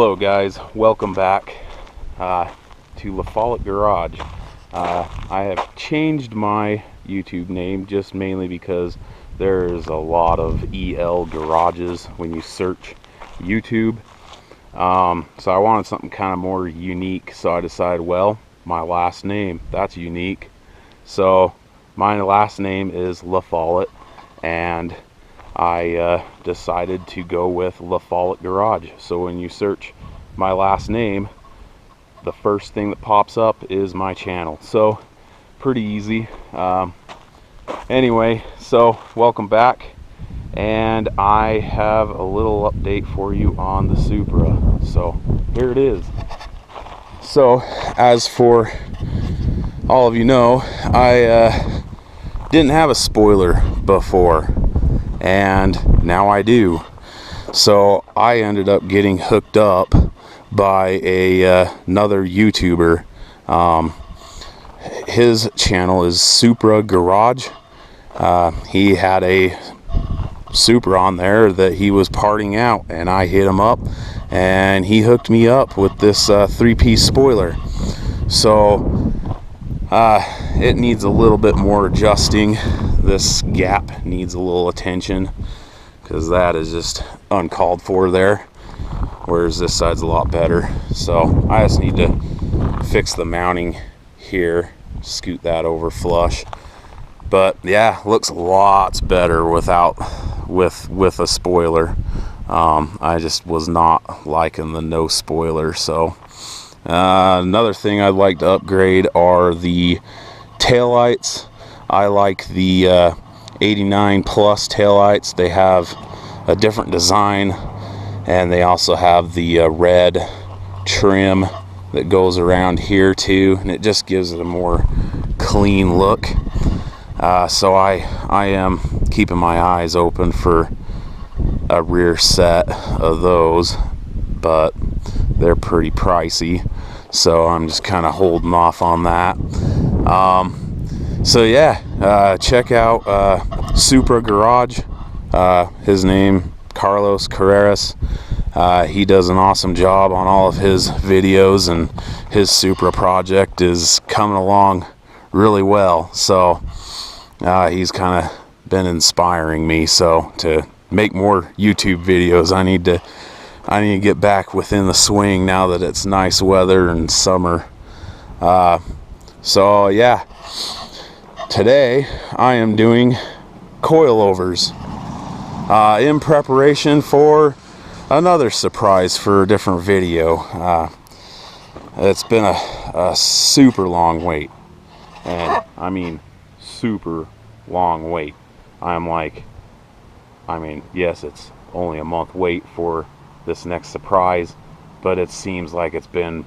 Hello guys, welcome back to La Follette Garage. I have changed my YouTube name just mainly because there's a lot of EL garages when you search YouTube. So I wanted something kind of more unique, so I decided, well, my last name, that's unique. So my last name is La Follette, and I decided to go with La Follette Garage. So when you search my last name, the first thing that pops up is my channel. So pretty easy. Anyway, so welcome back, and I have a little update for you on the Supra. So here it is. So as for all of you know, I didn't have a spoiler before, and now I do. So I ended up getting hooked up by another YouTuber. His channel is Supra Garage. He had a Supra on there that he was parting out, and I hit him up and he hooked me up with this three-piece spoiler. So it needs a little bit more adjusting. This gap needs a little attention because that is just uncalled for there, whereas this side's a lot better. So I just need to fix the mounting here, scoot that over flush. But yeah, looks lots better with a spoiler. I just was not liking the no spoiler. So another thing I'd like to upgrade are the taillights. I like the 89 plus taillights. They have a different design, and they also have the red trim that goes around here too, and it just gives it a more clean look. So I am keeping my eyes open for a rear set of those, but they're pretty pricey, so I'm just kind of holding off on that. So yeah, check out Supra Garage. His name, Carlos Carreras. He does an awesome job on all of his videos, and his Supra project is coming along really well. So he's kind of been inspiring me. So to make more YouTube videos, I need to get back within the swing now that it's nice weather and summer. So yeah, today I am doing coilovers in preparation for another surprise for a different video. It's been a super long wait, and I mean super long wait. Yes, it's only a month wait for this next surprise, but it seems like it's been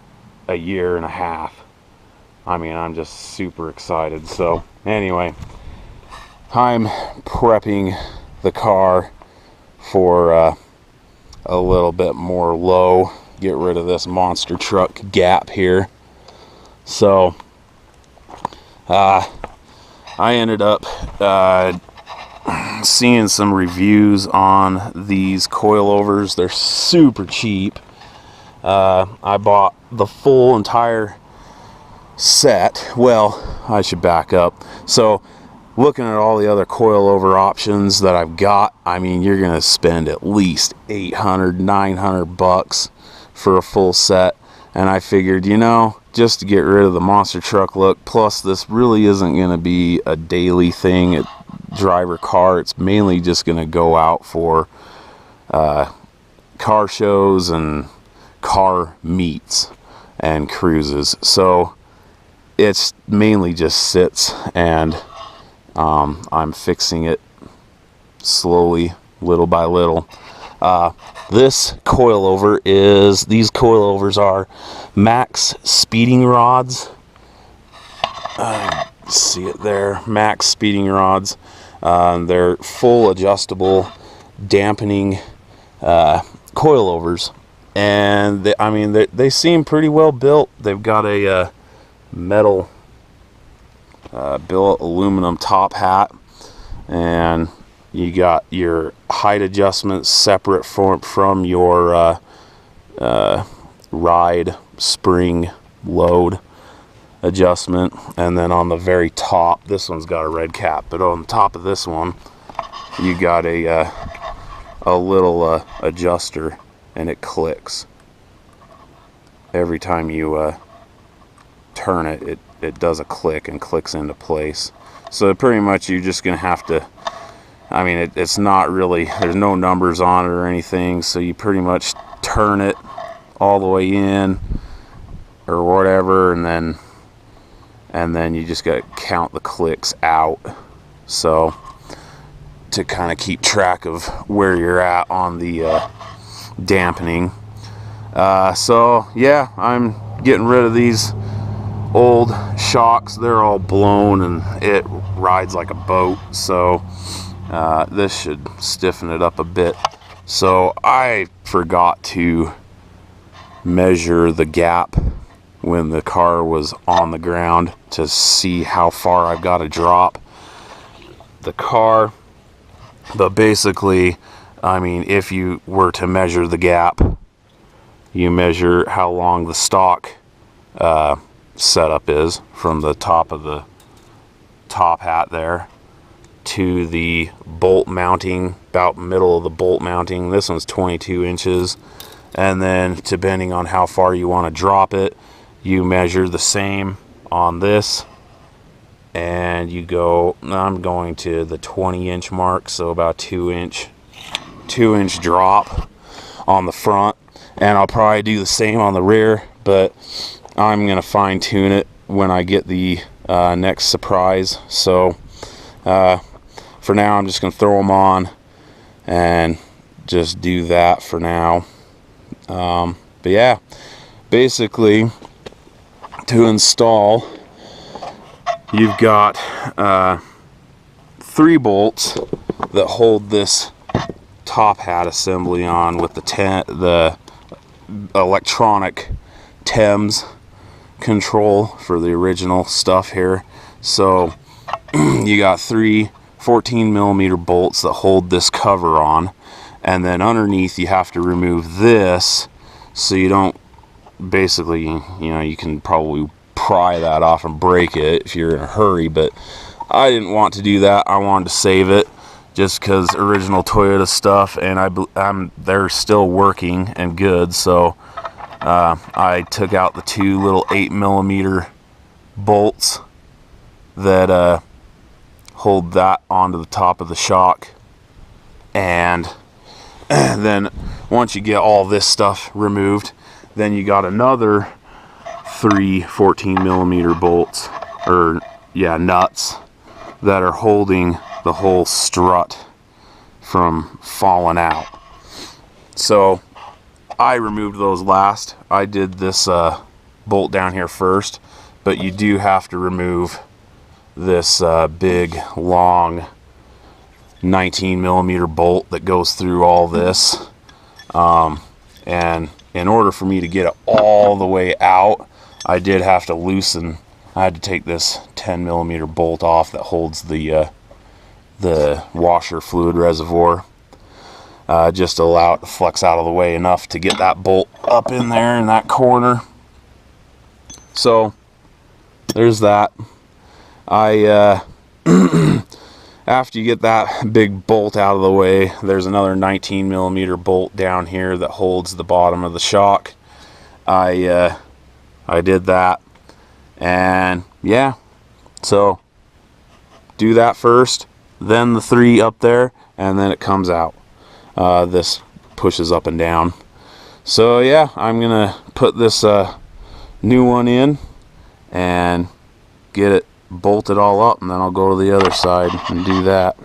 a year and a half. I'm just super excited. So anyway, I'm prepping the car for a little bit more low, get rid of this monster truck gap here. So I ended up seeing some reviews on these coilovers. They're super cheap. I bought the full entire set. Well, I should back up. So looking at all the other coilover options that I've got, you're gonna spend at least $800-900 bucks for a full set, and I figured, just to get rid of the monster truck look, plus this really isn't gonna be a daily thing at driver car. It's mainly just gonna go out for car shows and car meets and cruises. So it's mainly just sits, and I'm fixing it slowly, little by little. These coilovers are max speeding rods. See it there, max speeding rods. They're full adjustable dampening coilovers, and they seem pretty well built. They've got a metal billet aluminum top hat, and you got your height adjustments separate from your ride spring load adjustment. And then on the very top, this one's got a red cap, but on the top of this one you got a little adjuster, and it clicks every time you turn it. It does a click and clicks into place. So pretty much you're just gonna have to, I mean, it's not really, there's no numbers on it or anything, so you pretty much turn it all the way in or whatever, and then you just got to count the clicks out, so to kind of keep track of where you're at on the dampening. So yeah, I'm getting rid of these old shocks. They're all blown and it rides like a boat, so this should stiffen it up a bit. So I forgot to measure the gap when the car was on the ground to see how far I've got to drop the car. But basically, I mean, if you were to measure the gap, you measure how long the stock setup is from the top of the top hat there to the bolt mounting, about middle of the bolt mounting. This one's 22 inches. And then depending on how far you want to drop it, you measure the same on this, and you go, I'm going to the 20-inch mark, so about 2-inch drop on the front, and I'll probably do the same on the rear, but I'm gonna fine tune it when I get the next surprise. So for now, I'm just gonna throw them on and just do that for now. But yeah, basically, to install, you've got 3 bolts that hold this top hat assembly on with the electronic TEMS control for the original stuff here. So you got 3 14mm bolts that hold this cover on, and then underneath you have to remove this, so you don't, basically, you know, you can probably pry that off and break it if you're in a hurry, but I didn't want to do that. I wanted to save it just because original Toyota stuff, and they're still working and good. So I took out the 2 little 8mm bolts that hold that onto the top of the shock, and then once you get all this stuff removed, then you got another 3 14mm bolts, or yeah, nuts, that are holding the whole strut from falling out. So I removed those last. I did this bolt down here first, but you do have to remove this big long 19mm bolt that goes through all this, and in order for me to get it all the way out, I did have to loosen. I had to take this 10mm bolt off that holds the washer fluid reservoir, just to allow it to flex out of the way enough to get that bolt up in there in that corner. So there's that. After you get that big bolt out of the way, there's another 19mm bolt down here that holds the bottom of the shock. I did that, and yeah, so do that first, then the 3 up there, and then it comes out. This pushes up and down. So yeah, I'm gonna put this new one in and get it bolted all up, and then I'll go to the other side and do that.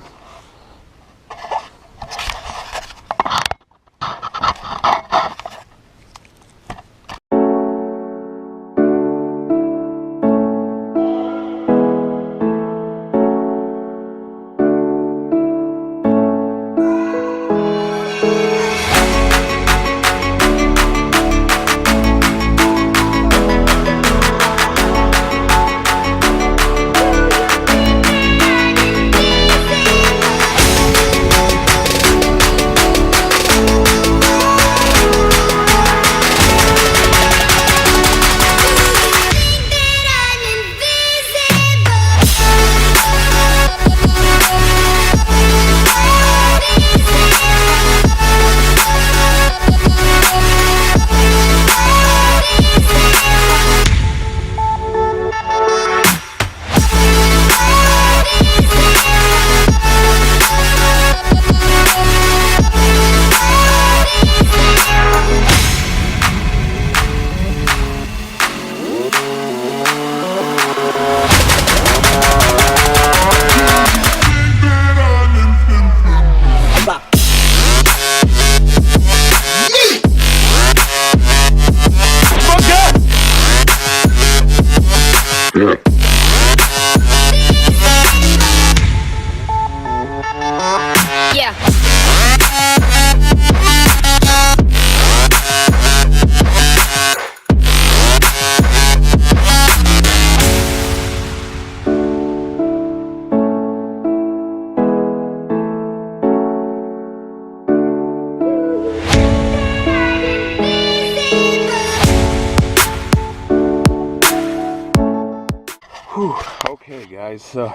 Whew. Okay guys, so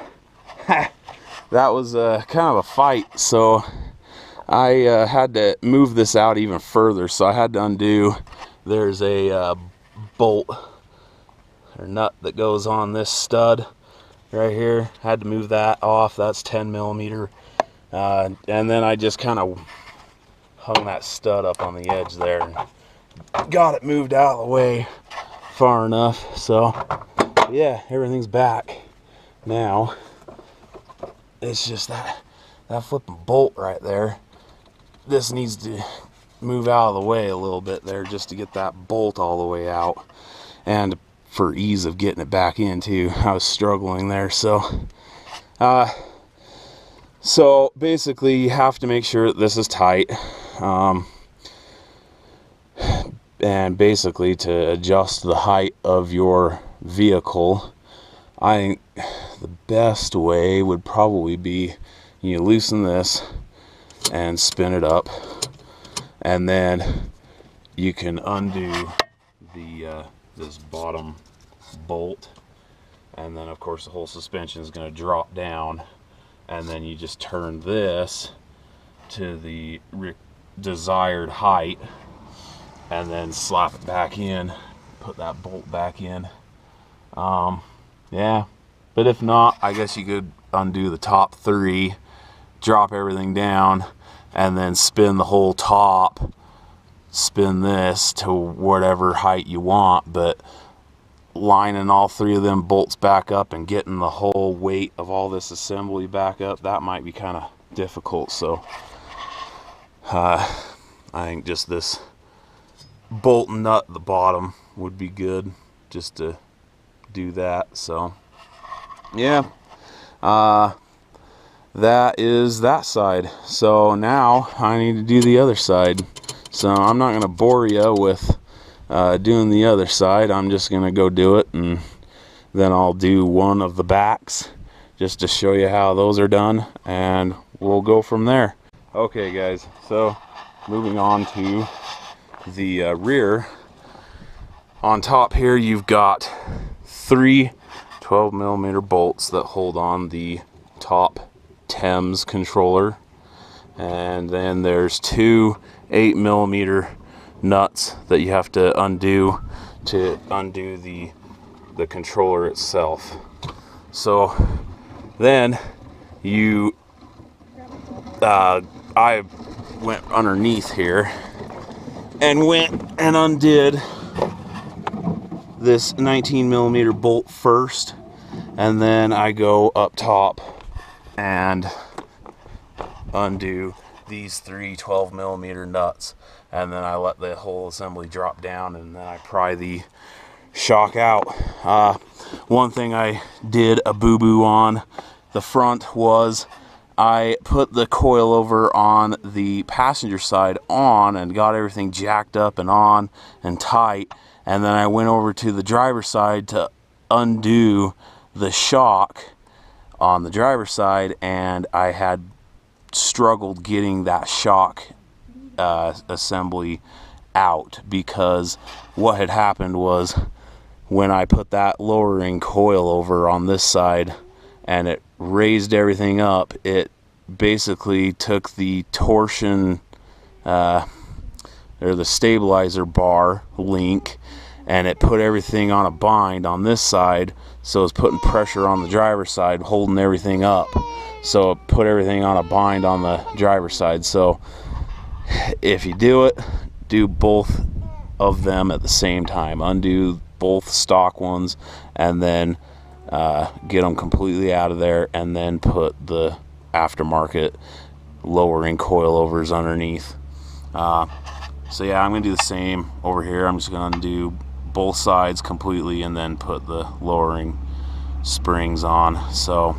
that was kind of a fight. So I had to move this out even further, so I had to undo. There's a bolt or nut that goes on this stud right here. Had to move that off. That's 10 millimeter, and then I just kind of hung that stud up on the edge there and got it moved out of the way far enough. So yeah, everything's back now. It's just that flipping bolt right there. This needs to move out of the way a little bit there just to get that bolt all the way out, and for ease of getting it back in too. I was struggling there. So basically you have to make sure that this is tight, and basically to adjust the height of your vehicle, I think the best way would probably be you loosen this and spin it up, and then you can undo the this bottom bolt, and then of course the whole suspension is going to drop down, and then you just turn this to the desired height and then slap it back in, put that bolt back in. Yeah, but if not, I guess you could undo the top three, drop everything down, and then spin the whole top, spin this to whatever height you want, but lining all three of them bolts back up and getting the whole weight of all this assembly back up, that might be kind of difficult. So I think just this bolt and nut at the bottom would be good just to do that. So yeah, that is that side. So now I need to do the other side. So I'm not going to bore you with doing the other side. I'm just going to go do it, and then I'll do one of the backs just to show you how those are done, and we'll go from there. Okay guys, so moving on to the rear. On top here you've got three 12 millimeter bolts that hold on the top Thames controller, and then there's two 8 millimeter nuts that you have to undo the controller itself. So then you I went underneath here and went and undid this 19 millimeter bolt first, and then I go up top and undo these three 12 millimeter nuts, and then I let the whole assembly drop down, and then I pry the shock out. One thing I did a boo-boo on the front was I put the coilover on the passenger side on and got everything jacked up and on and tight, and then I went over to the driver's side to undo the shock on the driver's side, and I had struggled getting that shock assembly out, because what had happened was when I put that lowering coilover on this side and it raised everything up, it basically took the torsion or the stabilizer bar link, and it put everything on a bind on this side, so it's putting pressure on the driver's side, holding everything up. So it put everything on a bind on the driver's side. So if you do it, do both of them at the same time. Undo both stock ones, and then get them completely out of there, and then put the aftermarket lowering coilovers underneath. So yeah, I'm going to do the same over here. I'm just going to undo both sides completely and then put the lowering springs on. So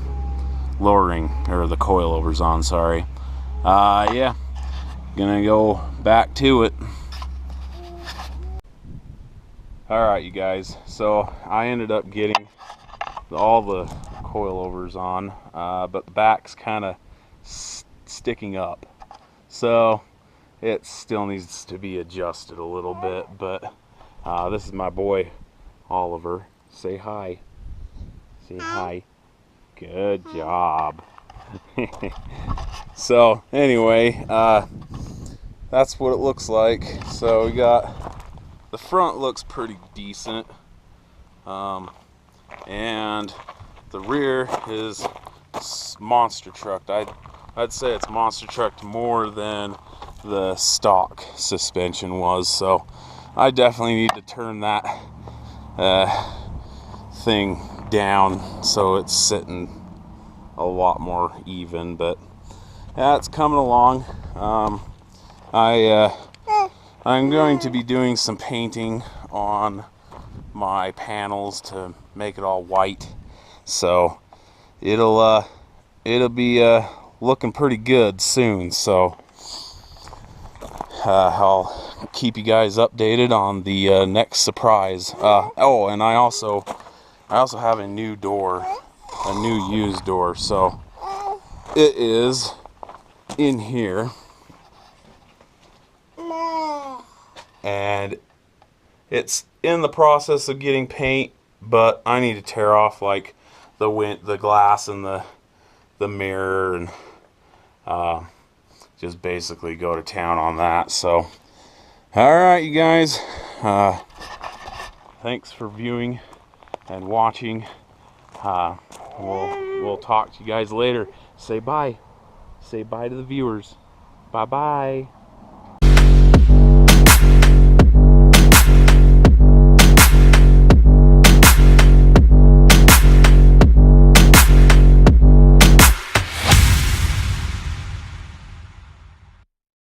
lowering, or the coilovers on, sorry. Yeah, gonna go back to it. Alright you guys, so I ended up getting all the coilovers on, but the back's kind of sticking up, so it still needs to be adjusted a little bit. But this is my boy Oliver. Say hi. Say hi. Good job. So anyway, that's what it looks like. So we got, the front looks pretty decent, and the rear is monster trucked. I'd say it's monster trucked more than the stock suspension was. So I definitely need to turn that thing down so it's sitting a lot more even. But yeah, it's coming along. I'm going to be doing some painting on my panels to make it all white, so it'll be looking pretty good soon. So I'll keep you guys updated on the next surprise. Oh, and I also have a new door, a new used door. So it is in here, and it's in the process of getting paint, but I need to tear off like the glass and the mirror, and just basically go to town on that. So alright, you guys, thanks for viewing and watching. We'll talk to you guys later. Say bye. Say bye to the viewers. Bye bye.